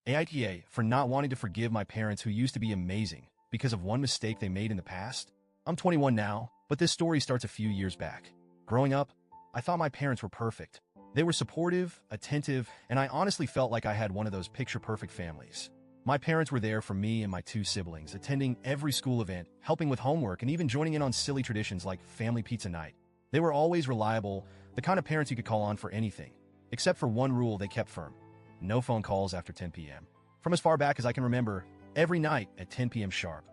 AITA for not wanting to forgive my parents who used to be amazing because of one mistake they made in the past. I'm 21 now, but this story starts a few years back. Growing up, I thought my parents were perfect. They were supportive, attentive, and I honestly felt like I had one of those picture-perfect families. My parents were there for me and my two siblings, attending every school event, helping with homework, and even joining in on silly traditions like family pizza night. They were always reliable, the kind of parents you could call on for anything. Except for one rule they kept firm: no phone calls after 10 p.m. From as far back as I can remember, every night at 10 p.m. sharp,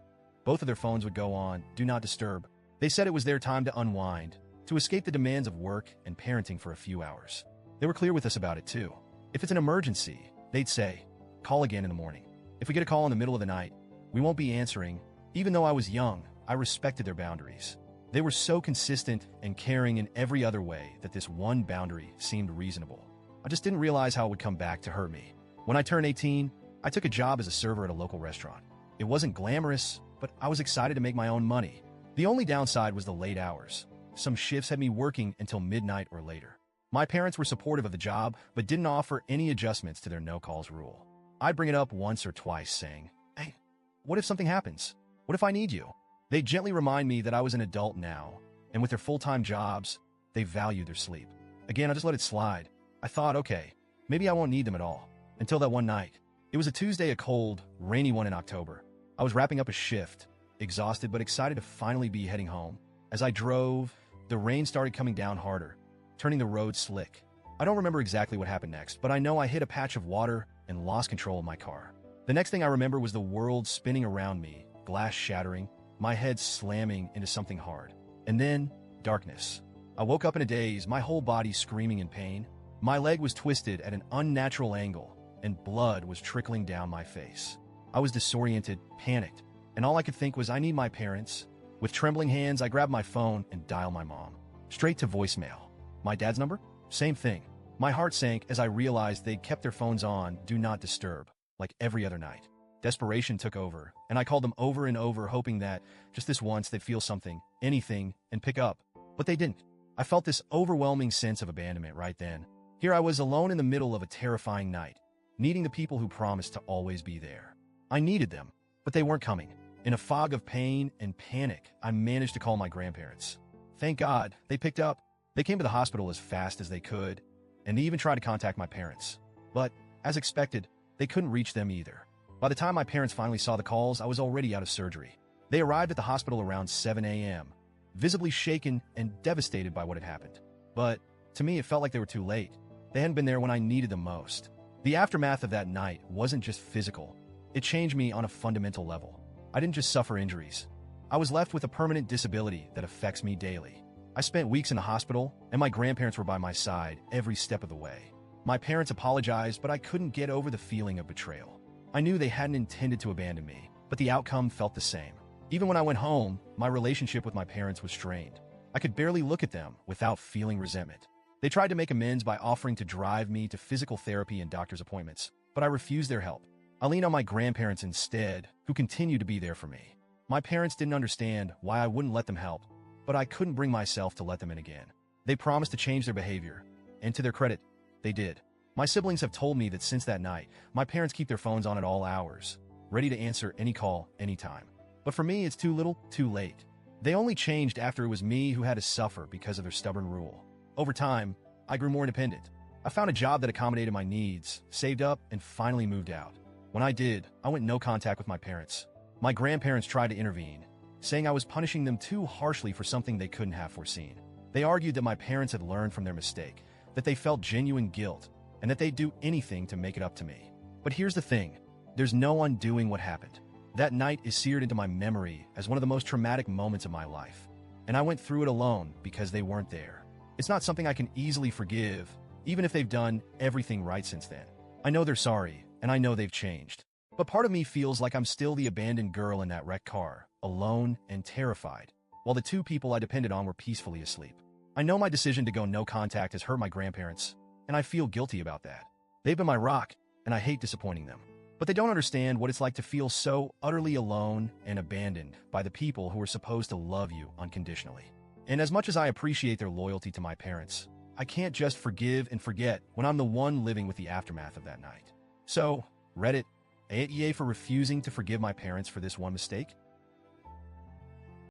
both of their phones would go on, do not disturb. They said it was their time to unwind, to escape the demands of work and parenting for a few hours. They were clear with us about it too. If it's an emergency, they'd say, call again in the morning. If we get a call in the middle of the night, we won't be answering. Even though I was young, I respected their boundaries. They were so consistent and caring in every other way that this one boundary seemed reasonable. I just didn't realize how it would come back to hurt me. When I turned 18, I took a job as a server at a local restaurant. It wasn't glamorous, but I was excited to make my own money. The only downside was the late hours. Some shifts had me working until midnight or later. My parents were supportive of the job, but didn't offer any adjustments to their no-calls rule. I'd bring it up once or twice, saying, hey, what if something happens? What if I need you? They'd gently remind me that I was an adult now, and with their full-time jobs, they value their sleep. Again, I just let it slide. I thought, okay, maybe I won't need them at all. Until that one night. It was a Tuesday, a cold, rainy one in October. I was wrapping up a shift, exhausted but excited to finally be heading home. As I drove, the rain started coming down harder, turning the road slick. I don't remember exactly what happened next, but I know I hit a patch of water and lost control of my car. The next thing I remember was the world spinning around me, glass shattering, my head slamming into something hard. And then, darkness. I woke up in a daze, my whole body screaming in pain. My leg was twisted at an unnatural angle, and blood was trickling down my face. I was disoriented, panicked, and all I could think was I need my parents. With trembling hands, I grabbed my phone and dialed my mom. Straight to voicemail. My dad's number? Same thing. My heart sank as I realized they'd kept their phones on, do not disturb, like every other night. Desperation took over, and I called them over and over, hoping that, just this once, they'd feel something, anything, and pick up. But they didn't. I felt this overwhelming sense of abandonment right then. Here I was alone in the middle of a terrifying night, needing the people who promised to always be there. I needed them, but they weren't coming. In a fog of pain and panic, I managed to call my grandparents. Thank God, they picked up. They came to the hospital as fast as they could, and they even tried to contact my parents. But, as expected, they couldn't reach them either. By the time my parents finally saw the calls, I was already out of surgery. They arrived at the hospital around 7 a.m., visibly shaken and devastated by what had happened. But, to me, it felt like they were too late. They hadn't been there when I needed them most. The aftermath of that night wasn't just physical. It changed me on a fundamental level. I didn't just suffer injuries. I was left with a permanent disability that affects me daily. I spent weeks in the hospital, and my grandparents were by my side every step of the way. My parents apologized, but I couldn't get over the feeling of betrayal. I knew they hadn't intended to abandon me, but the outcome felt the same. Even when I went home, my relationship with my parents was strained. I could barely look at them without feeling resentment. They tried to make amends by offering to drive me to physical therapy and doctor's appointments, but I refused their help. I leaned on my grandparents instead, who continued to be there for me. My parents didn't understand why I wouldn't let them help, but I couldn't bring myself to let them in again. They promised to change their behavior, and to their credit, they did. My siblings have told me that since that night, my parents keep their phones on at all hours, ready to answer any call, anytime. But for me, it's too little, too late. They only changed after it was me who had to suffer because of their stubborn rule. Over time, I grew more independent. I found a job that accommodated my needs, saved up, and finally moved out. When I did, I went no contact with my parents. My grandparents tried to intervene, saying I was punishing them too harshly for something they couldn't have foreseen. They argued that my parents had learned from their mistake, that they felt genuine guilt, and that they'd do anything to make it up to me. But here's the thing, there's no undoing what happened. That night is seared into my memory as one of the most traumatic moments of my life. And I went through it alone because they weren't there. It's not something I can easily forgive, even if they've done everything right since then. I know they're sorry, and I know they've changed. But part of me feels like I'm still the abandoned girl in that wrecked car, alone and terrified, while the two people I depended on were peacefully asleep. I know my decision to go no contact has hurt my grandparents, and I feel guilty about that. They've been my rock, and I hate disappointing them. But they don't understand what it's like to feel so utterly alone and abandoned by the people who are supposed to love you unconditionally. And as much as I appreciate their loyalty to my parents, I can't just forgive and forget when I'm the one living with the aftermath of that night. So, Reddit, AITA for refusing to forgive my parents for this one mistake?